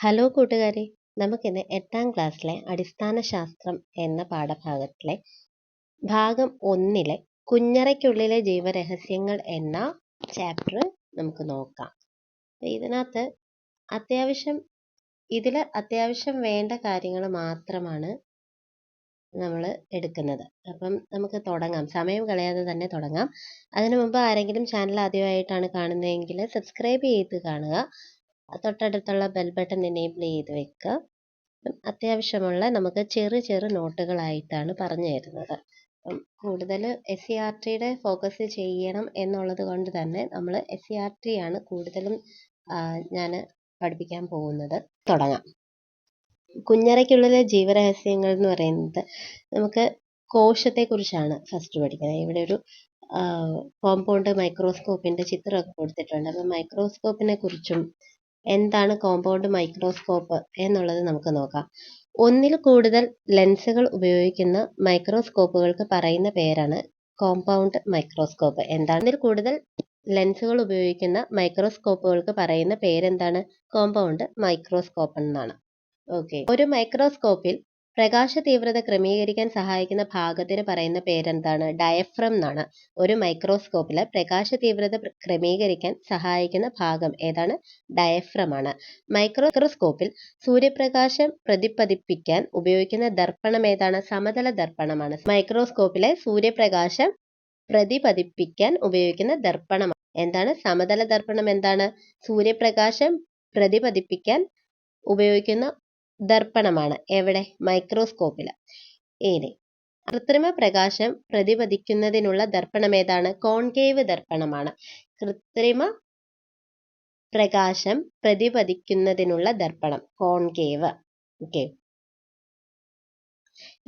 Hello കൂട്ടുകാരെ, നമുക്കിന്ന് 8ാം ക്ലാസ്സിലെ അടിസ്ഥാന ശാസ്ത്രം എന്ന പാഠഭാഗത്തിലെ ഭാഗം 1-ലെ കുഞ്ഞറയ്ക്കുള്ളിലെ ജീവരഹസ്യങ്ങൾ എന്ന ചാപ്റ്റർ നമുക്ക് നോക്കാം. ഇതിനകത്ത് അത്യാവശ്യം വേണ്ട കാര്യങ്ങൾ മാത്രമാണ് നമ്മൾ എടുക്കുന്നത്. അപ്പം നമുക്ക് തുടങ്ങാം. സമയം കളയാതെ തന്നെ തുടങ്ങാം. അതിനു മുമ്പ് ആരെങ്കിലും ചാനൽ ആദ്യമായിട്ടാണ് കാണുന്നതെങ്കിൽ സബ്സ്ക്രൈബ് ചെയ്ത് കാണുക. തൊട്ടടുത്തുള്ള ബെൽ ബട്ടൺ എനേബിൾ ചെയ്ത് വെക്കുക. അത്യാവശ്യമുള്ള നമുക്ക് ചെറു നോട്ടുകളായിട്ടാണ് പറഞ്ഞു തരുന്നത്. കൂടുതൽ SCERTയുടെ ഫോക്കസ് ചെയ്യണം എന്നുള്ളത് കൊണ്ട് തന്നെ നമ്മൾ SCERT ആണ് കൂടുതലും ഞാൻ പഠിപ്പിക്കാൻ പോകുന്നത്. തുടങ്ങാം. കുഞ്ഞറയ്ക്കുള്ളിലെ ജീവരഹസ്യങ്ങൾ എന്ന് പറയുന്നത് നമുക്ക് കോശത്തെക്കുറിച്ചാണ് ഫസ്റ്റ് പഠിക്കുന്നത്. ഇവിടെ ഒരു കോമ്പൗണ്ട് മൈക്രോസ്കോപ്പിന്റെ ചിത്രമൊക്കെ കൊടുത്തിട്ടുണ്ട്. അപ്പം മൈക്രോസ്കോപ്പിനെ കുറിച്ചും എന്താണ് കോമ്പൗണ്ട് മൈക്രോസ്കോപ്പ് എന്നുള്ളത് നമുക്ക് നോക്കാം. ഒന്നിൽ കൂടുതൽ ലെൻസുകൾ ഉപയോഗിക്കുന്ന മൈക്രോസ്കോപ്പുകൾക്ക് പറയുന്ന പേരാണ് കോമ്പൗണ്ട് മൈക്രോസ്കോപ്പ്. ഒന്നിൽ കൂടുതൽ ലെൻസുകൾ ഉപയോഗിക്കുന്ന മൈക്രോസ്കോപ്പുകൾക്ക് പറയുന്ന പേരെന്താണ്? കോമ്പൗണ്ട് മൈക്രോസ്കോപ്പ് എന്നാണ്. ഓക്കെ. ഒരു മൈക്രോസ്കോപ്പിൽ പ്രകാശ തീവ്രത ക്രമീകരിക്കാൻ സഹായിക്കുന്ന ഭാഗത്തിന് പറയുന്ന പേരെന്താണ്? ഡയഫ്രം എന്നാണ്. ഒരു മൈക്രോസ്കോപ്പിലെ പ്രകാശ തീവ്രത ക്രമീകരിക്കാൻ സഹായിക്കുന്ന ഭാഗം ഏതാണ്? ഡയഫ്രം ആണ്. മൈക്രോസ്കോപ്പിൽ സൂര്യപ്രകാശം പ്രതിപതിപ്പിക്കാൻ ഉപയോഗിക്കുന്ന ദർപ്പണം ഏതാണ്? സമതല ദർപ്പണമാണ്. മൈക്രോസ്കോപ്പിലെ സൂര്യപ്രകാശം പ്രതിപതിപ്പിക്കാൻ ഉപയോഗിക്കുന്ന ദർപ്പണം എന്താണ്? സമതല ദർപ്പണം. എന്താണ്? സൂര്യപ്രകാശം പ്രതിപതിപ്പിക്കാൻ ഉപയോഗിക്കുന്ന ദർപ്പണമാണ്. എവിടെ? മൈക്രോസ്കോപ്പിൽ. ഇനി കൃത്രിമ പ്രകാശം പ്രതിപതിക്കുന്നതിനുള്ള ദർപ്പണം ഏതാണ്? കോൺകേവ് ദർപ്പണമാണ്. കൃത്രിമ പ്രകാശം പ്രതിപതിക്കുന്നതിനുള്ള ദർപ്പണം കോൺകേവ്. ഓക്കെ.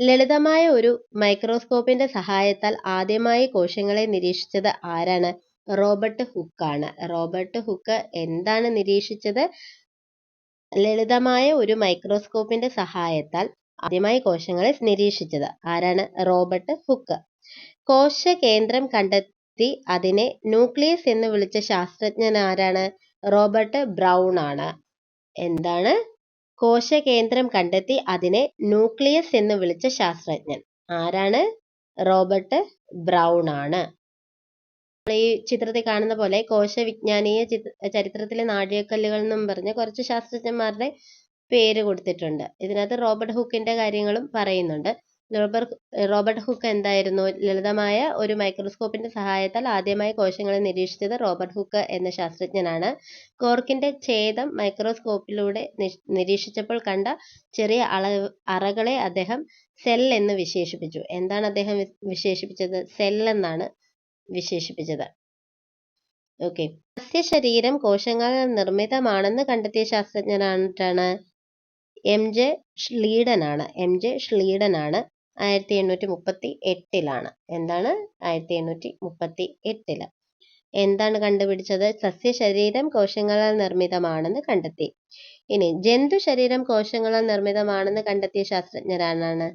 ലളിതമായ ഒരു മൈക്രോസ്കോപ്പിന്റെ സഹായത്താൽ ആദ്യമായി കോശങ്ങളെ നിരീക്ഷിച്ചത് ആരാണ്? റോബർട്ട് ഹുക്ക് ആണ്. റോബർട്ട് ഹുക്ക് എന്താണ് നിരീക്ഷിച്ചത്? ലളിതമായ ഒരു മൈക്രോസ്കോപ്പിന്റെ സഹായത്താൽ ആദ്യമായി കോശങ്ങളെ നിരീക്ഷിച്ചത് ആരാണ്? Robert hook. കോശകേന്ദ്രം കണ്ടെത്തി അതിനെ ന്യൂക്ലിയസ് എന്ന് വിളിച്ച ശാസ്ത്രജ്ഞൻ ആരാണ്? റോബർട്ട് ബ്രൗൺ ആണ്. എന്താണ്? കോശകേന്ദ്രം കണ്ടെത്തി അതിനെ ന്യൂക്ലിയസ് എന്ന് വിളിച്ച ശാസ്ത്രജ്ഞൻ ആരാണ്? റോബർട്ട് ബ്രൗൺ ആണ്. ഈ ചിത്രത്തിൽ കാണുന്ന പോലെ കോശവിജ്ഞാനീയ ചരിത്രത്തിലെ നാഴികക്കല്ലുകൾ എന്നും പറഞ്ഞ് കുറച്ച് ശാസ്ത്രജ്ഞന്മാരുടെ പേര് കൊടുത്തിട്ടുണ്ട്. ഇതിനകത്ത് റോബർട്ട് ഹുക്കിന്റെ കാര്യങ്ങളും പറയുന്നുണ്ട്. റോബർട്ട് ഹുക്ക് എന്തായിരുന്നു? ലളിതമായ ഒരു മൈക്രോസ്കോപ്പിന്റെ സഹായത്താൽ ആദ്യമായി കോശങ്ങളെ നിരീക്ഷിച്ചത് റോബർട്ട് ഹുക്ക് എന്ന ശാസ്ത്രജ്ഞനാണ്. കോർക്കിന്റെ ഛേദം മൈക്രോസ്കോപ്പിലൂടെ നിരീക്ഷിച്ചപ്പോൾ കണ്ട ചെറിയ അറകളെ അദ്ദേഹം സെൽ എന്ന് വിശേഷിപ്പിച്ചു. എന്താണ് അദ്ദേഹം വിശേഷിപ്പിച്ചത്? സെൽ എന്നാണ് വിശേഷിപ്പിച്ചത്. ഓക്കെ. സസ്യശരീരം കോശങ്ങളാൽ നിർമ്മിതമാണെന്ന് കണ്ടെത്തിയ ശാസ്ത്രജ്ഞനാണ് MJ ഷ്ലീഡൻ ആണ്. MJ ഷ്ലീഡൻ ആണ്. 1838 എന്താണ്? 1838 എന്താണ് കണ്ടുപിടിച്ചത്? സസ്യശരീരം കോശങ്ങളാൽ നിർമ്മിതമാണെന്ന് കണ്ടെത്തി. ഇനി ജന്തു ശരീരം കോശങ്ങളാൽ നിർമ്മിതമാണെന്ന് കണ്ടെത്തിയ ശാസ്ത്രജ്ഞനാണ്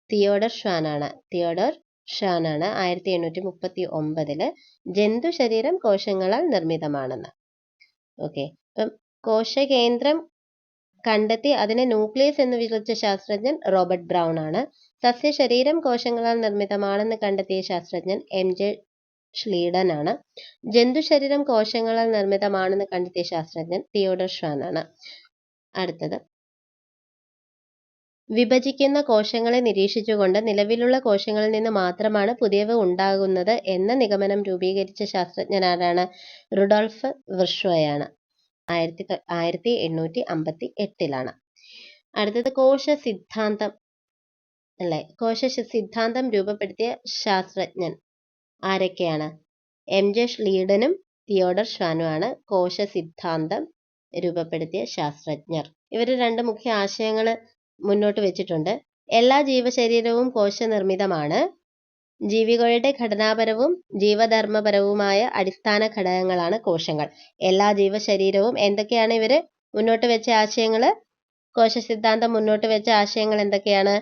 തിയോഡർ ഷ്വാൻ ആണ്. തിയോഡർ ഷ്വാൻ ആണ് 1839 ജന്തു ശരീരം കോശങ്ങളാൽ നിർമ്മിതമാണെന്ന്. ഓക്കെ. അപ്പം കോശകേന്ദ്രം കണ്ടെത്തി അതിനെ ന്യൂക്ലിയസ് എന്ന് വിളിച്ച ശാസ്ത്രജ്ഞൻ റോബർട്ട് ബ്രൗൺ ആണ്. സസ്യശരീരം കോശങ്ങളാൽ നിർമ്മിതമാണെന്ന് കണ്ടെത്തിയ ശാസ്ത്രജ്ഞൻ MJ ഷ്ലീഡൻ ആണ്. ജന്തുശരീരം കോശങ്ങളാൽ നിർമ്മിതമാണെന്ന് കണ്ടെത്തിയ ശാസ്ത്രജ്ഞൻ തിയോഡർ ഷ്വാൻ ആണ്. അടുത്തത്, വിഭജിക്കുന്ന കോശങ്ങളെ നിരീക്ഷിച്ചുകൊണ്ട് നിലവിലുള്ള കോശങ്ങളിൽ നിന്ന് മാത്രമാണ് പുതിയവ ഉണ്ടാകുന്നത് എന്ന നിഗമനം രൂപീകരിച്ച ശാസ്ത്രജ്ഞനാരാണ്? റുഡോൾഫ് വിർഷ്വയാണ്. 1858 അടുത്തത് കോശ സിദ്ധാന്തം അല്ലെ? കോശ സിദ്ധാന്തം രൂപപ്പെടുത്തിയ ശാസ്ത്രജ്ഞൻ ആരൊക്കെയാണ്? MJ ഷ്ലീഡനും തിയോഡർ ഷ്വാനുമാണ് കോശ സിദ്ധാന്തം രൂപപ്പെടുത്തിയ ശാസ്ത്രജ്ഞർ. ഇവർ രണ്ട് മുഖ്യ ആശയങ്ങൾ മുന്നോട്ട് വെച്ചിട്ടുണ്ട്. എല്ലാ ജീവശരീരവും കോശനിർമ്മിതമാണ്. ജീവികളുടെ ഘടനാപരവും ജീവധർമ്മപരവുമായ അടിസ്ഥാന ഘടകങ്ങളാണ് കോശങ്ങൾ. എല്ലാ ജീവശരീരവും എന്തൊക്കെയാണ് ഇവര് മുന്നോട്ട് വെച്ച ആശയങ്ങൾ? കോശ സിദ്ധാന്തം മുന്നോട്ട് വെച്ച ആശയങ്ങൾ എന്തൊക്കെയാണ്?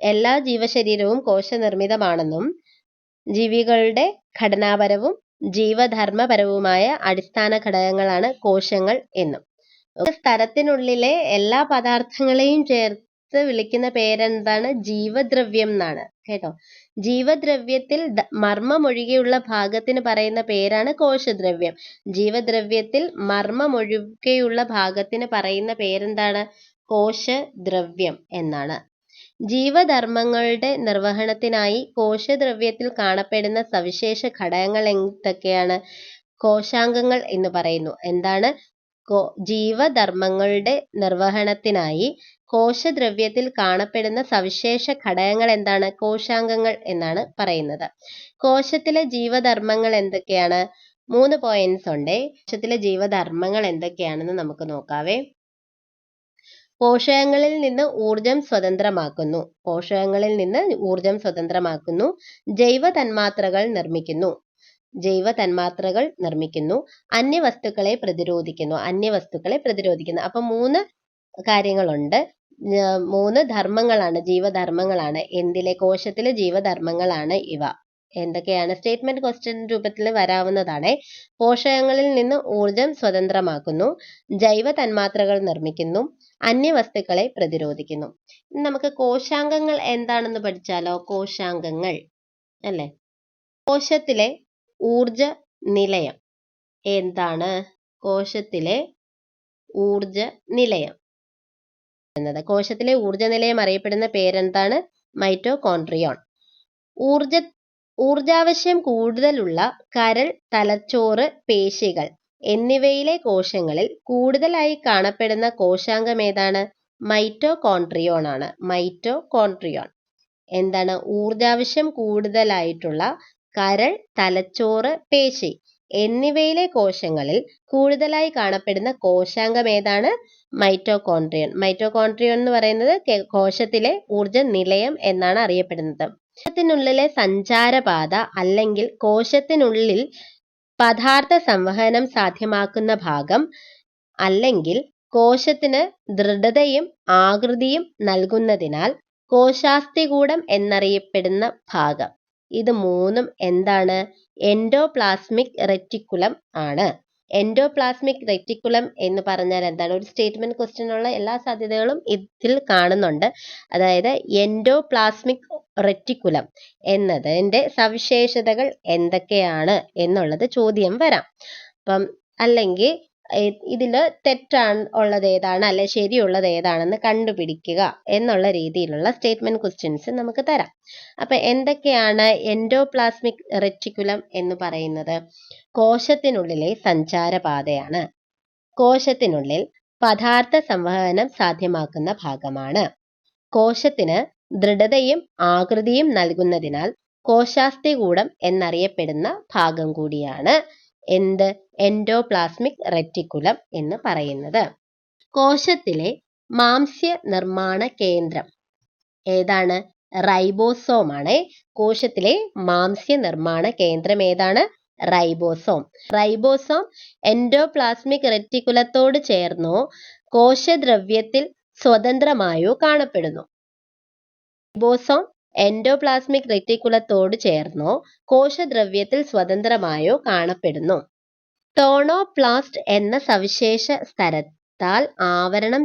എല്ലാ ജീവശരീരവും കോശനിർമ്മിതമാണെന്നും ജീവികളുടെ ഘടനാപരവും ജീവധർമ്മപരവുമായ അടിസ്ഥാന ഘടകങ്ങളാണ് കോശങ്ങൾ എന്നും. സ്ഥലത്തിനുള്ളിലെ എല്ലാ പദാർത്ഥങ്ങളെയും ചേർത്ത് വിളിക്കുന്ന പേരെന്താണ്? ജീവദ്രവ്യം എന്നാണ് കേട്ടോ. ജീവദ്രവ്യത്തിൽ മർമ്മമൊഴികെയുള്ള ഭാഗത്തിന് പറയുന്ന പേരാണ് കോശദ്രവ്യം. ജീവദ്രവ്യത്തിൽ മർമ്മമൊഴികെയുള്ള ഭാഗത്തിന് പറയുന്ന പേരെന്താണ്? കോശദ്രവ്യം എന്നാണ്. ജീവധർമ്മങ്ങളുടെ നിർവഹണത്തിനായി കോശദ്രവ്യത്തിൽ കാണപ്പെടുന്ന സവിശേഷ ഘടകങ്ങൾ എന്തൊക്കെയാണ്? കോശാംഗങ്ങൾ എന്ന് പറയുന്നു. എന്താണ്? ജീവധർമ്മങ്ങളുടെ നിർവഹണത്തിനായി കോശദ്രവ്യത്തിൽ കാണപ്പെടുന്ന സവിശേഷ ഘടകങ്ങൾ എന്താണ്? കോശാംഗങ്ങൾ എന്നാണ് പറയുന്നത്. കോശത്തിലെ ജീവധർമ്മങ്ങൾ എന്തൊക്കെയാണ്? 3 പോയിന്റ്സ് ഉണ്ട്. കോശത്തിലെ ജീവധർമ്മങ്ങൾ എന്തൊക്കെയാണെന്ന് നമുക്ക് നോക്കാവേ. പോഷകങ്ങളിൽ നിന്ന് ഊർജം സ്വതന്ത്രമാക്കുന്നു. പോഷകങ്ങളിൽ നിന്ന് ഊർജം സ്വതന്ത്രമാക്കുന്നു. ജൈവ തന്മാത്രകൾ നിർമ്മിക്കുന്നു. അന്യവസ്തുക്കളെ പ്രതിരോധിക്കുന്നു. അപ്പൊ 3 കാര്യങ്ങളുണ്ട്. 3 ധർമ്മങ്ങളാണ്, ജീവധർമ്മങ്ങളാണ്. എന്തിലെ? കോശത്തിലെ ജീവധർമ്മങ്ങളാണ് ഇവ. എന്തൊക്കെയാണ്? സ്റ്റേറ്റ്മെന്റ് ക്വസ്റ്റ്യൻ രൂപത്തിൽ വരാവുന്നതാണ്. പോഷകങ്ങളിൽ നിന്ന് ഊർജം സ്വതന്ത്രമാക്കുന്നു, ജൈവ തന്മാത്രകൾ നിർമ്മിക്കുന്നു, അന്യവസ്തുക്കളെ പ്രതിരോധിക്കുന്നു. നമുക്ക് കോശാംഗങ്ങൾ എന്താണെന്ന് പഠിച്ചാലോ? കോശാംഗങ്ങൾ അല്ലെ? കോശത്തിലെ ഊർജ നിലയം എന്താണ്? കോശത്തിലെ ഊർജ നിലയം കോശത്തിലെ ഊർജ നിലയം അറിയപ്പെടുന്ന പേരെന്താണ്? മൈറ്റോകോൺട്രിയോൺ. ഊർജാവശ്യം കൂടുതലുള്ള കരൾ, തലച്ചോറ്, പേശികൾ എന്നിവയിലെ കോശങ്ങളിൽ കൂടുതലായി കാണപ്പെടുന്ന കോശാംഗം ഏതാണ്? മൈറ്റോകോൺട്രിയോൺ ആണ്. മൈറ്റോകോൺട്രിയോൺ എന്താണ്? ഊർജാവശ്യം കൂടുതലായിട്ടുള്ള കരൾ, തലച്ചോറ്, പേശി എന്നിവയിലെ കോശങ്ങളിൽ കൂടുതലായി കാണപ്പെടുന്ന കോശാംഗം ഏതാണ്? മൈറ്റോകോൺട്രിയോൺ. മൈറ്റോകോൺട്രിയോൺ എന്ന് പറയുന്നത് കോശത്തിലെ ഊർജ നിലയം എന്നാണ് അറിയപ്പെടുന്നത്. കോശത്തിനുള്ളിലെ സഞ്ചാരപാത അല്ലെങ്കിൽ കോശത്തിനുള്ളിൽ പദാർത്ഥ സംവഹനം സാധ്യമാക്കുന്ന ഭാഗം അല്ലെങ്കിൽ കോശത്തിന് ദൃഢതയും ആകൃതിയും നൽകുന്നതിനാൽ കോശാസ്ഥികൂടം എന്നറിയപ്പെടുന്ന ഭാഗം. ഇത് 3ഉം എന്താണ്? എൻഡോപ്ലാസ്മിക് റെറ്റിക്കുലം ആണ്. എൻഡോപ്ലാസ്മിക് റെറ്റിക്കുലം എന്ന് പറഞ്ഞാൽ എന്താണ്? ഒരു സ്റ്റേറ്റ്മെന്റ് ക്വസ്റ്റ്യനുള്ള എല്ലാ സാധ്യതകളും ഇതിൽ കാണുന്നുണ്ട്. അതായത് എൻഡോപ്ലാസ്മിക് റെറ്റിക്കുലം എന്നതിന്റെ സവിശേഷതകൾ എന്തൊക്കെയാണ് എന്നുള്ളത് ചോദ്യം വരാം. അപ്പം അല്ലെങ്കിൽ ഇതില് തെറ്റാണ് ഉള്ളത് ഏതാണ്, അല്ലെ ശരിയുള്ളത് ഏതാണെന്ന് കണ്ടുപിടിക്കുക എന്നുള്ള രീതിയിലുള്ള സ്റ്റേറ്റ്മെന്റ് ക്വസ്റ്റ്യൻസ് നമുക്ക് തരാം. അപ്പൊ എന്തൊക്കെയാണ് എൻഡോപ്ലാസ്മിക് റെറ്റിക്കുലം എന്ന് പറയുന്നത്? കോശത്തിനുള്ളിലെ സഞ്ചാരപാതയാണ്. കോശത്തിനുള്ളിൽ പദാർത്ഥ സംവഹനം സാധ്യമാക്കുന്ന ഭാഗമാണ്. കോശത്തിന് ദൃഢതയും ആകൃതിയും നൽകുന്നതിനാൽ കോശാസ്ഥികൂടം എന്നറിയപ്പെടുന്ന ഭാഗം കൂടിയാണ് എന്ത്? എൻഡോപ്ലാസ്മിക് റെറ്റിക്കുലം എന്ന് പറയുന്നത്. കോശത്തിലെ മാംസ്യ നിർമ്മാണ കേന്ദ്രം ഏതാണ്? റൈബോസോം ആണ്. കോശത്തിലെ മാംസ്യ നിർമ്മാണ കേന്ദ്രം ഏതാണ്? റൈബോസോം. റൈബോസോം എൻഡോപ്ലാസ്മിക് റെറ്റിക്കുലത്തോട് ചേർന്നോ കോശദ്രവ്യത്തിൽ സ്വതന്ത്രമായോ കാണപ്പെടുന്നു. റൈബോസോം എൻഡോപ്ലാസ്മിക് റെറ്റിക്കുലത്തോട് ചേർന്നോ കോശദ്രവ്യത്തിൽ സ്വതന്ത്രമായോ കാണപ്പെടുന്നു. ടോണോപ്ലാസ്റ്റ് എന്ന സവിശേഷ സ്തരത്താൽ ആവരണം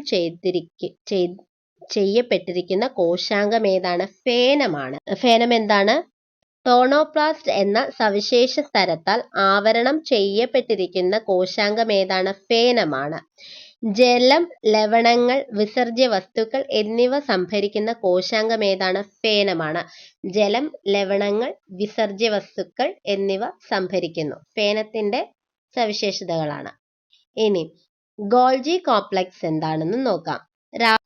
ചെയ്യപ്പെട്ടിരിക്കുന്ന കോശാംഗം ഏതാണ്? ഫേനമാണ്. ഫേനം എന്താണ്? ടോണോപ്ലാസ്റ്റ് എന്ന സവിശേഷ സ്തരത്താൽ ആവരണം ചെയ്യപ്പെട്ടിരിക്കുന്ന കോശാംഗം ഏതാണ്? ഫേനമാണ്. ജലം, ലവണങ്ങൾ, വിസർജ്യ വസ്തുക്കൾ എന്നിവ സംഭരിക്കുന്ന കോശാംഗം ഏതാണ്? ഫേനമാണ്. ജലം, ലവണങ്ങൾ, വിസർജ്യ വസ്തുക്കൾ എന്നിവ സംഭരിക്കുന്നു. ഫേനത്തിന്റെ സവിശേഷതകളാണ്. ഇനി ഗോൾജി കോംപ്ലക്സ് എന്താണെന്ന് നോക്കാം.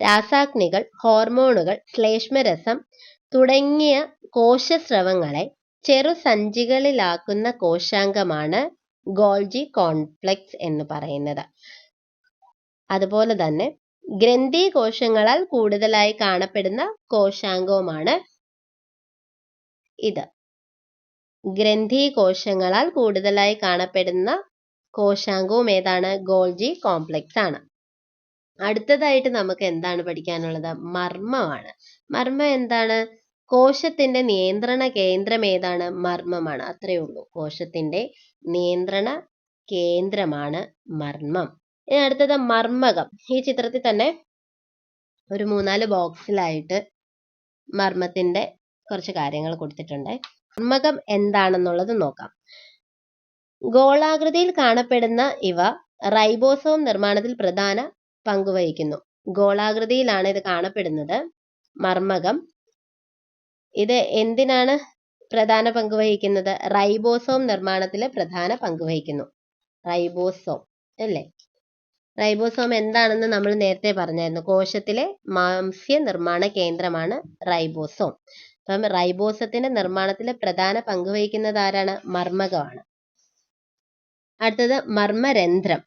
രാസാഗ്നികൾ, ഹോർമോണുകൾ, ശ്ലേഷ്മരസം തുടങ്ങിയ കോശസ്രവങ്ങളെ ചെറുസഞ്ചികളിലാക്കുന്ന കോശാംഗമാണ് ഗോൾജി കോംപ്ലക്സ് എന്ന് പറയുന്നത്. അതുപോലെ തന്നെ ഗ്രന്ഥി കോശങ്ങളാൽ കൂടുതലായി കാണപ്പെടുന്ന കോശാംഗവുമാണ് ഇത്. ഗ്രന്ഥി കോശങ്ങളാൽ കൂടുതലായി കാണപ്പെടുന്ന കോശാംഗവും ഏതാണ്? ഗോൾജി കോംപ്ലക്സ് ആണ്. അടുത്തതായിട്ട് നമുക്ക് എന്താണ് പഠിക്കാനുള്ളത്? മർമ്മമാണ്. മർമ്മം എന്താണ്? കോശത്തിന്റെ നിയന്ത്രണ കേന്ദ്രം ഏതാണ്? മർമ്മമാണ്. അത്രയേ ഉള്ളൂ. കോശത്തിന്റെ നിയന്ത്രണ കേന്ദ്രമാണ് മർമ്മം. ഇനി അടുത്തത് മർമ്മകം. ഈ ചിത്രത്തിൽ തന്നെ ഒരു 3-4 ബോക്സിലായിട്ട് മർമ്മത്തിന്റെ കുറച്ച് കാര്യങ്ങൾ കൊടുത്തിട്ടുണ്ട്. മർമ്മകം എന്താണെന്നുള്ളത് നോക്കാം. ഗോളാകൃതിയിൽ കാണപ്പെടുന്ന ഇവ റൈബോസോം നിർമ്മാണത്തിൽ പ്രധാന പങ്കുവഹിക്കുന്നു. ഗോളാകൃതിയിലാണ് ഇത് കാണപ്പെടുന്നത്. മർമ്മകം ഇത് എന്തിനാണ് പ്രധാന പങ്ക് വഹിക്കുന്നത്? റൈബോസോം നിർമ്മാണത്തിൽ പ്രധാന പങ്ക് വഹിക്കുന്നു. റൈബോസോം അല്ലേ? റൈബോസോം എന്താണെന്ന് നമ്മൾ നേരത്തെ പറഞ്ഞായിരുന്നു. കോശത്തിലെ മാംസ്യ നിർമ്മാണ കേന്ദ്രമാണ് റൈബോസോം. അപ്പം റൈബോസത്തിന്റെ നിർമ്മാണത്തിൽ പ്രധാന പങ്ക് വഹിക്കുന്നത് ആരാണ്? മർമ്മകമാണ്. അടുത്തത് മർമ്മരന്ധ്രം.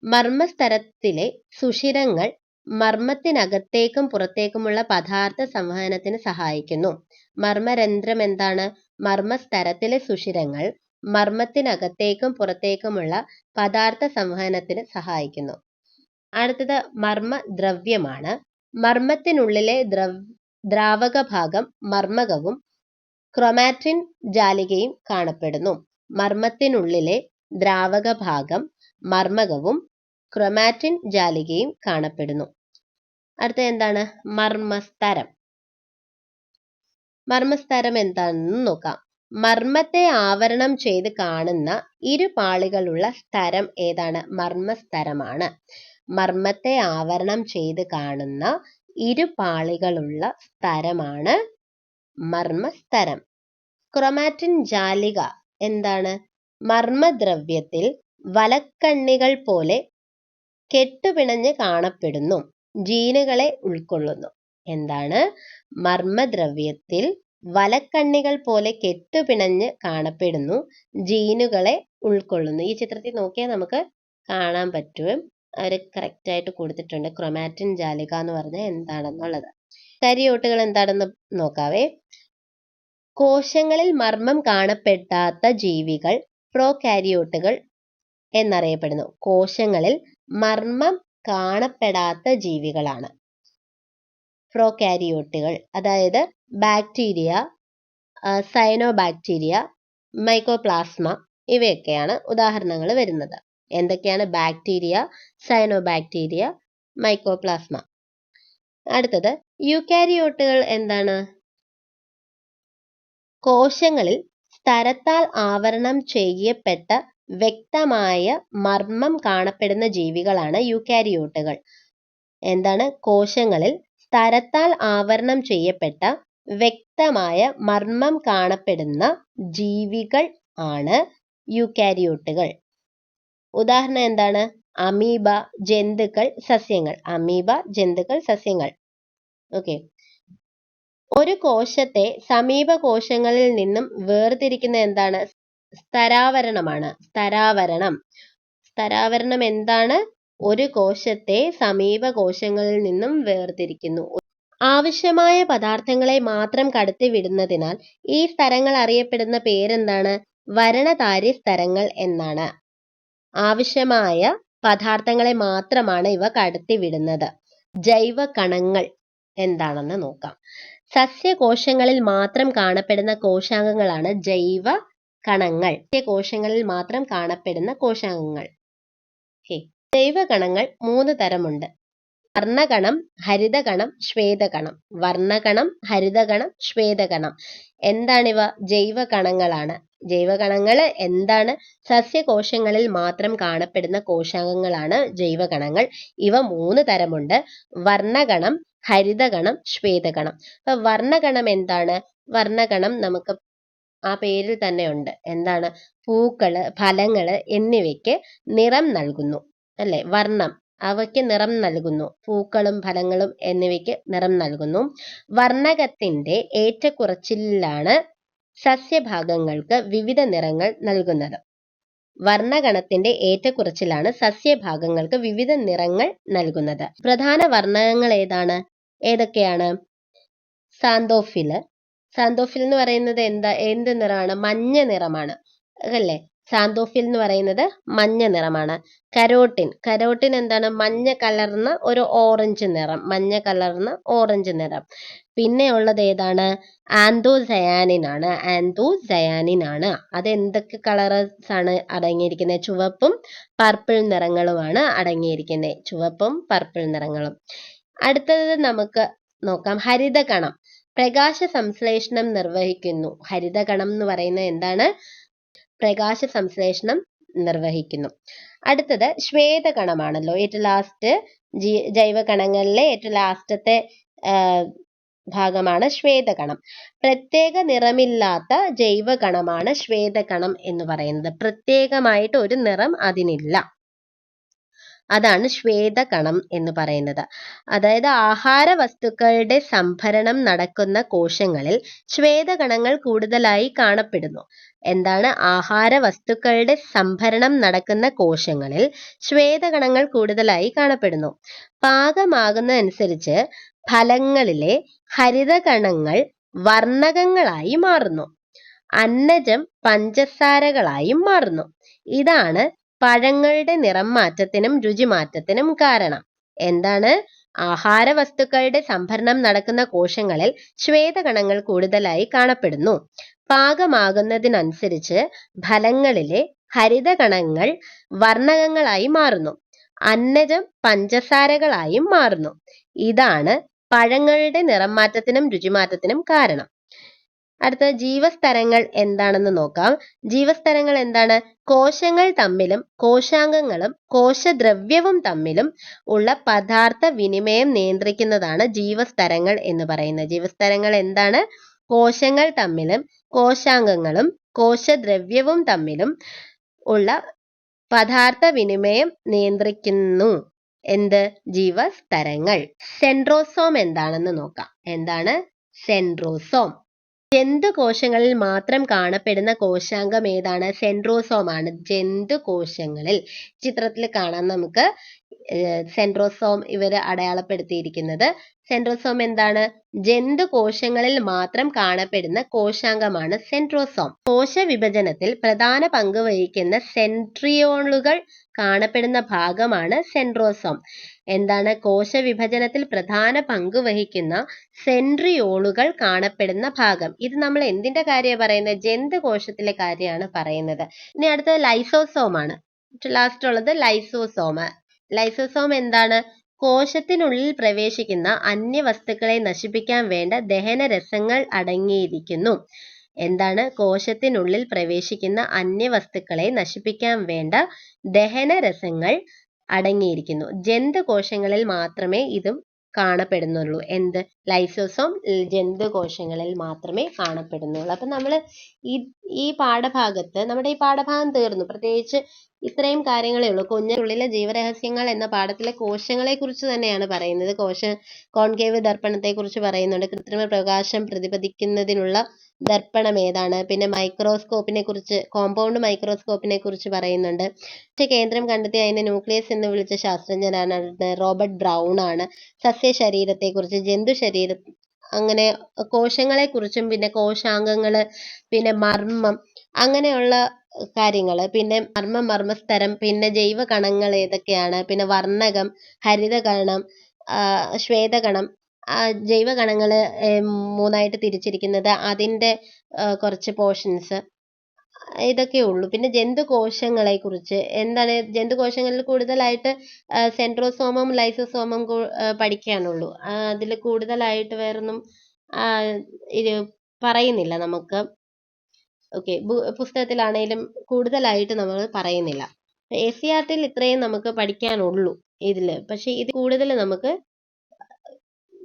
മർമ്മസ്തരത്തിലെ സുഷിരങ്ങൾ മർമ്മത്തിനകത്തേക്കും പുറത്തേക്കുമുള്ള പദാർത്ഥ സംവഹനത്തിന് സഹായിക്കുന്നു. മർമ്മരന്ധ്രം എന്താണ്? മർമ്മസ്തരത്തിലെ സുഷിരങ്ങൾ മർമ്മത്തിനകത്തേക്കും പുറത്തേക്കുമുള്ള പദാർത്ഥ സംവഹനത്തിന് സഹായിക്കുന്നു. അടുത്തത് മർമ്മദ്രവ്യമാണ്. മർമ്മത്തിനുള്ളിലെ ദ്രാവക ഭാഗം മർമ്മകവും ക്രൊമാറ്റിൻ ജാലികയും കാണപ്പെടുന്നു. മർമ്മത്തിനുള്ളിലെ ദ്രാവക ഭാഗം മർമ്മകവും ക്രൊമാറ്റിൻ ജാലികയും കാണപ്പെടുന്നു. അടുത്ത എന്താണ്? മർമ്മസ്തരം. മർമ്മസ്തരം എന്താണെന്ന് നോക്കാം. മർമ്മത്തെ ആവരണം ചെയ്ത് കാണുന്ന ഇരുപാളികളുള്ള സ്തരം ഏതാണ്? മർമ്മസ്തരമാണ്. മർമ്മത്തെ ആവരണം ചെയ്ത് കാണുന്ന ഇരുപാളികളുള്ള സ്തരമാണ് മർമ്മസ്തരം. ക്രൊമാറ്റിൻ ജാലിക എന്താണ്? മർമ്മദ്രവ്യത്തിൽ വലക്കണ്ണികൾ പോലെ കെട്ടുപിണഞ്ഞ് കാണപ്പെടുന്നു. ജീനുകളെ ഉൾക്കൊള്ളുന്നു. എന്താണ്? മർമ്മദ്രവ്യത്തിൽ വലക്കണ്ണികൾ പോലെ കെട്ടുപിണഞ്ഞ് കാണപ്പെടുന്നു. ജീനുകളെ ഉൾക്കൊള്ളുന്നു. ഈ ചിത്രത്തിൽ നോക്കിയാൽ നമുക്ക് കാണാൻ പറ്റും. അവർ കറക്റ്റ് ആയിട്ട് കൊടുത്തിട്ടുണ്ട് ക്രൊമാറ്റിൻ ജാലിക എന്ന് പറഞ്ഞാൽ എന്താണെന്നുള്ളത്. കരിയോട്ടുകൾ എന്താണെന്ന് നോക്കാവേ. കോശങ്ങളിൽ മർമ്മം കാണപ്പെടാത്ത ജീവികൾ പ്രോകാരിയോട്ടുകൾ എന്നറിയപ്പെടുന്നു. കോശങ്ങളിൽ മർമ്മം കാണപ്പെടാത്ത ജീവികളാണ് പ്രോകാരിയോട്ടുകൾ. അതായത് ബാക്ടീരിയ, സയനോബാക്ടീരിയ, മൈക്കോപ്ലാസ്മ ഇവയൊക്കെയാണ് ഉദാഹരണങ്ങൾ വരുന്നത്. എന്തൊക്കെയാണ്? Bacteria, cyanobacteria, mycoplasma. അടുത്തത് യൂക്കാരിയോട്ടുകൾ എന്താണ്? കോശങ്ങളിൽ സ്തരത്താൽ ആവരണം ചെയ്യപ്പെട്ട വ്യക്തമായ മർമ്മം കാണപ്പെടുന്ന ജീവികളാണ് യൂക്കാരിയോട്ടുകൾ. എന്താണ്? കോശങ്ങളിൽ സ്തരത്താൽ ആവരണം ചെയ്യപ്പെട്ട വ്യക്തമായ മർമ്മം കാണപ്പെടുന്ന ജീവികൾ ആണ് യൂക്കാരിയോട്ടുകൾ. ഉദാഹരണം എന്താണ്? അമീബ, ജന്തുക്കൾ, സസ്യങ്ങൾ. അമീബ, ജന്തുക്കൾ, സസ്യങ്ങൾ. ഓക്കെ. ഒരു കോശത്തെ സമീപ കോശങ്ങളിൽ നിന്നും വേർതിരിക്കുന്ന എന്താണ്? സ്തരാവരണമാണ്. സ്തരാവരണം എന്താണ്? ഒരു കോശത്തെ സമീപ കോശങ്ങളിൽ നിന്നും വേർതിരിക്കുന്നു. ആവശ്യമായ പദാർത്ഥങ്ങളെ മാത്രം കടത്തിവിടുന്നതിനാൽ ഈ സ്തരങ്ങൾ അറിയപ്പെടുന്ന പേരെന്താണ്? വരണധാര്യ സ്തരങ്ങൾ എന്നാണ്. ആവശ്യമായ പദാർത്ഥങ്ങളെ മാത്രമാണ് ഇവ കടത്തിവിടുന്നത്. ജൈവ കണങ്ങൾ എന്താണെന്ന് നോക്കാം. സസ്യകോശങ്ങളിൽ മാത്രം കാണപ്പെടുന്ന കോശാംഗങ്ങളാണ് ജൈവ കണങ്ങൾ. സസ്യകോശങ്ങളിൽ മാത്രം കാണപ്പെടുന്ന കോശാംഗങ്ങൾ. ജൈവ കണങ്ങൾ 3 തരമുണ്ട്. വർണ്ണകണം, ഹരിതകണം, ശ്വേതകണം. വർണ്ണകണം, ഹരിതകണം, ശ്വേതകണം. എന്താണിവ? ജൈവ കണങ്ങളാണ്. ജൈവകണങ്ങൾ എന്താണ്? സസ്യകോശങ്ങളിൽ മാത്രം കാണപ്പെടുന്ന കോശാംഗങ്ങളാണ് ജൈവകണങ്ങൾ. ഇവ 3 തരമുണ്ട്. വർണ്ണകണം, ഹരിതകണം, ശ്വേതകണം. അപ്പൊ വർണ്ണകണം എന്താണ്? വർണ്ണകണം നമുക്ക് ആ പേരിൽ തന്നെ ഉണ്ട്. എന്താണ്? പൂക്കള്, ഫലങ്ങള് എന്നിവയ്ക്ക് നിറം നൽകുന്നു അല്ലെ? വർണ്ണം, അവയ്ക്ക് നിറം നൽകുന്നു. പൂക്കളും ഫലങ്ങളും എന്നിവയ്ക്ക് നിറം നൽകുന്നു. വർണ്ണകത്തിന്റെ ഏറ്റക്കുറച്ചിലാണ് സസ്യഭാഗങ്ങൾക്ക് വിവിധ നിറങ്ങൾ നൽകുന്നത്. വർണ്ണകണത്തിന്റെ ഏറ്റക്കുറച്ചിലാണ് സസ്യഭാഗങ്ങൾക്ക് വിവിധ നിറങ്ങൾ നൽകുന്നത്. പ്രധാന വർണ്ണകങ്ങൾ ഏതൊക്കെയാണ്? സാന്തോഫിൽ എന്ന് പറയുന്നത് എന്ത് നിറമാണ്? മഞ്ഞ നിറമാണ് അല്ലേ? സാന്തോഫിൽ എന്ന് പറയുന്നത് മഞ്ഞ നിറമാണ്. കരോട്ടിൻ എന്താണ്? മഞ്ഞ കലർന്ന ഒരു ഓറഞ്ച് നിറം, മഞ്ഞ കലർന്ന ഓറഞ്ച് നിറം. പിന്നെ ഉള്ളത് ഏതാണ്? ആന്തോസയാനിൻ ആണ്. അത് എന്തൊക്കെ കളേഴ്സ് ആണ് അടങ്ങിയിരിക്കുന്നത്? ചുവപ്പും പർപ്പിൾ നിറങ്ങളുമാണ് അടങ്ങിയിരിക്കുന്നത്. ചുവപ്പും പർപ്പിൾ നിറങ്ങളും. അടുത്തത് നമുക്ക് നോക്കാം. ഹരിതകണം പ്രകാശ സംശ്ലേഷണം നിർവഹിക്കുന്നു. ഹരിതകണം എന്ന് പറയുന്നത് എന്താണ്? പ്രകാശ സംശ്ലേഷണം നിർവഹിക്കുന്നു. അടുത്തത് ശ്വേതകണമാണല്ലോ. ഏറ്റവും ലാസ്റ്റ് ജൈവകണങ്ങളിലെ ഏറ്റവും ലാസ്റ്റത്തെ ഭാഗമാണ് ശ്വേതകണം. പ്രത്യേക നിറമില്ലാത്ത ജൈവകണമാണ് ശ്വേതകണം എന്ന് പറയുന്നത്. പ്രത്യേകമായിട്ട് ഒരു നിറം അതിനില്ല. അതാണ് ശ്വേതകണം എന്ന് പറയുന്നത്. അതായത് ആഹാര വസ്തുക്കളുടെ സംഭരണം നടക്കുന്ന കോശങ്ങളിൽ ശ്വേതകണങ്ങൾ കൂടുതലായി കാണപ്പെടുന്നു. എന്താണ്? ആഹാര വസ്തുക്കളുടെ സംഭരണം നടക്കുന്ന കോശങ്ങളിൽ ശ്വേതകണങ്ങൾ കൂടുതലായി കാണപ്പെടുന്നു. പാകമാകുന്നതനുസരിച്ച് ഫലങ്ങളിലെ ഹരിതകണങ്ങൾ വർണ്ണകങ്ങളായി മാറുന്നു. അന്നജം പഞ്ചസാരകളായും മാറുന്നു. ഇതാണ് പഴങ്ങളുടെ നിറം മാറ്റത്തിനും രുചിമാറ്റത്തിനും കാരണം. എന്താണ്? ആഹാര വസ്തുക്കളുടെ സംഭരണം നടക്കുന്ന കോശങ്ങളിൽ ശ്വേതകണങ്ങൾ കൂടുതലായി കാണപ്പെടുന്നു. പാകമാകുന്നതിനനുസരിച്ച് ഫലങ്ങളിലെ ഹരിതകണങ്ങൾ വർണ്ണകങ്ങളായി മാറുന്നു. അന്നജം പഞ്ചസാരകളായും മാറുന്നു. ഇതാണ് പഴങ്ങളുടെ നിറം മാറ്റത്തിനും രുചിമാറ്റത്തിനും കാരണം. അടുത്ത ജീവസ്തരങ്ങൾ എന്താണെന്ന് നോക്കാം. ജീവസ്തരങ്ങൾ എന്താണ്? കോശങ്ങൾ തമ്മിലും കോശാംഗങ്ങളും കോശദ്രവ്യവും തമ്മിലും ഉള്ള പദാർത്ഥ വിനിമയം നിയന്ത്രിക്കുന്നതാണ് ജീവസ്തരങ്ങൾ എന്ന് പറയുന്നത്. ജീവസ്തരങ്ങൾ എന്താണ്? കോശങ്ങൾ തമ്മിലും കോശാംഗങ്ങളും കോശദ്രവ്യവും തമ്മിലും ഉള്ള പദാർത്ഥ വിനിമയം നിയന്ത്രിക്കുന്നു. എന്ത്? ജീവസ്തരങ്ങൾ. സെൻട്രോസോം എന്താണെന്ന് നോക്കാം. എന്താണ് സെൻട്രോസോം? ജന്തുകോശങ്ങളിൽ മാത്രം കാണപ്പെടുന്ന കോശാംഗം ഏതാണ്? സെൻട്രോസോം ആണ്. ജന്തുകോശങ്ങളിൽ ചിത്രത്തിൽ കാണാം നമുക്ക് സെൻട്രോസോം ഇവര് അടയാളപ്പെടുത്തിയിരിക്കുന്നത്. സെൻട്രോസോം എന്താണ്? ജന്തുകോശങ്ങളിൽ മാത്രം കാണപ്പെടുന്ന കോശാംഗമാണ് സെൻട്രോസോം. കോശവിഭജനത്തിൽ പ്രധാന പങ്ക് വഹിക്കുന്ന സെൻട്രിയോളുകൾ കാണപ്പെടുന്ന ഭാഗമാണ് സെൻട്രോസോം. എന്താണ്? കോശവിഭജനത്തിൽ പ്രധാന പങ്ക് വഹിക്കുന്ന സെൻട്രിയോളുകൾ കാണപ്പെടുന്ന ഭാഗം. ഇത് നമ്മൾ എന്തിന്റെ കാര്യമാണ് പറയുന്നത്? ജന്തുകോശത്തിലെ കാര്യമാണ് പറയുന്നത്. ഇനി അടുത്തത് ലൈസോസോം ആണ്. ലാസ്റ്റ് ഉള്ളത് ലൈസോസോം. ലൈസോസോം എന്താണ്? കോശത്തിനുള്ളിൽ പ്രവേശിക്കുന്ന അന്യവസ്തുക്കളെ നശിപ്പിക്കാൻ വേണ്ട ദഹനരസങ്ങൾ അടങ്ങിയിരിക്കുന്നു. എന്താണ്? കോശത്തിനുള്ളിൽ പ്രവേശിക്കുന്ന അന്യവസ്തുക്കളെ നശിപ്പിക്കാൻ വേണ്ട ദഹനരസങ്ങൾ അടങ്ങിയിരിക്കുന്നു. ജന്തുകോശങ്ങളിൽ മാത്രമേ ഇതും കാണപ്പെടുന്നുള്ളൂ. എന്ത്? ലൈസോസോം ജന്തുകോശങ്ങളിൽ മാത്രമേ കാണപ്പെടുന്നുള്ളൂ. അപ്പൊ നമ്മള് ഈ പാഠഭാഗത്ത് നമ്മുടെ ഈ പാഠഭാഗം തീർന്നു. പ്രത്യേകിച്ച് ഇത്രയും കാര്യങ്ങളേ ഉള്ളൂ. കുഞ്ഞിനുള്ളിലെ ജീവരഹസ്യങ്ങൾ എന്ന പാഠത്തിലെ കോശങ്ങളെ കുറിച്ച് തന്നെയാണ് പറയുന്നത്. കോൺകേവ് ദർപ്പണത്തെ കുറിച്ച് പറയുന്നുണ്ട്. കൃത്രിമ പ്രകാശം പ്രതിപദിക്കുന്നതിനുള്ള ദർപ്പണം ഏതാണ്? പിന്നെ മൈക്രോസ്കോപ്പിനെ കുറിച്ച്, കോമ്പൗണ്ട് മൈക്രോസ്കോപ്പിനെ കുറിച്ച് പറയുന്നുണ്ട്. കേന്ദ്രം കണ്ടെത്തി അതിനെ ന്യൂക്ലിയസ് എന്ന് വിളിച്ച ശാസ്ത്രജ്ഞനാണ് റോബർട്ട് ബ്രൗൺ ആണ്. സസ്യശരീരത്തെ കുറിച്ച്, ജന്തു ശരീരം, അങ്ങനെ കോശങ്ങളെ കുറിച്ചും പിന്നെ കോശാംഗങ്ങള്, പിന്നെ മർമ്മം, അങ്ങനെയുള്ള കാര്യങ്ങള്, പിന്നെ മർമ്മസ്തരം, പിന്നെ ജൈവ കണങ്ങൾ ഏതൊക്കെയാണ്, പിന്നെ വർണ്ണകം, ഹരിതകണം, ശ്വേതകണം, ജൈവകണങ്ങള് മൂന്നായിട്ട് തിരിച്ചിരിക്കുന്നത്, അതിന്റെ കുറച്ച് പോർഷൻസ്, ഇതൊക്കെ ഉള്ളൂ. പിന്നെ ജന്തുകോശങ്ങളെ കുറിച്ച് എന്താണ്? ജന്തുകോശങ്ങളിൽ കൂടുതലായിട്ട് സെൻട്രോസോമും ലൈസോസോമും പഠിക്കാനുള്ളൂ. അതിൽ കൂടുതലായിട്ട് വേറൊന്നും ഇത് പറയുന്നില്ല നമുക്ക്. ഓക്കെ, പുസ്തകത്തിലാണേലും കൂടുതലായിട്ട് നമ്മൾ പറയുന്നില്ല. SCERT-ൽ ഇത്രയും നമുക്ക് പഠിക്കാനുള്ളൂ ഇതില്. പക്ഷെ ഇത് കൂടുതൽ നമുക്ക്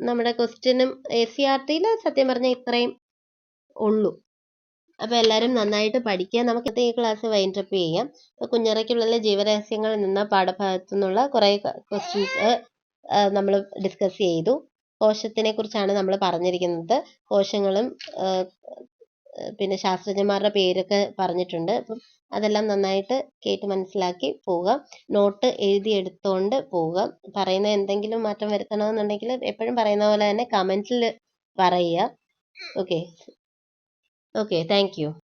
നമ്മുടെ ക്വസ്റ്റ്യനും SCERT-ൽ സത്യം പറഞ്ഞാൽ ഇത്രയും ഉള്ളൂ. അപ്പൊ എല്ലാവരും നന്നായിട്ട് പഠിക്കുക. നമുക്ക് ഈ ക്ലാസ് വൈൻഡപ്പ് ചെയ്യാം. കുഞ്ഞറയ്ക്കുള്ളിലെ ജീവരഹസ്യങ്ങളിൽ നിന്ന് പാഠഭാഗത്തു നിന്നുള്ള കുറെ ക്വസ്റ്റ്യൻസ് നമ്മൾ ഡിസ്കസ് ചെയ്തു. കോശത്തിനെ കുറിച്ചാണ് നമ്മൾ പറഞ്ഞിരിക്കുന്നത്. കോശങ്ങളും പിന്നെ ശാസ്ത്രജ്ഞന്മാരുടെ പേരൊക്കെ പറഞ്ഞിട്ടുണ്ട്. അപ്പം അതെല്ലാം നന്നായിട്ട് കേട്ട് മനസ്സിലാക്കി പോവുക. നോട്ട് എഴുതിയെടുത്തോണ്ട് പോവുക. പറയുന്ന എന്തെങ്കിലും മാറ്റം വരുത്തണമെന്നുണ്ടെങ്കിൽ എപ്പോഴും പറയുന്ന പോലെ തന്നെ കമന്റിൽ പറയുക. Okay, thank you.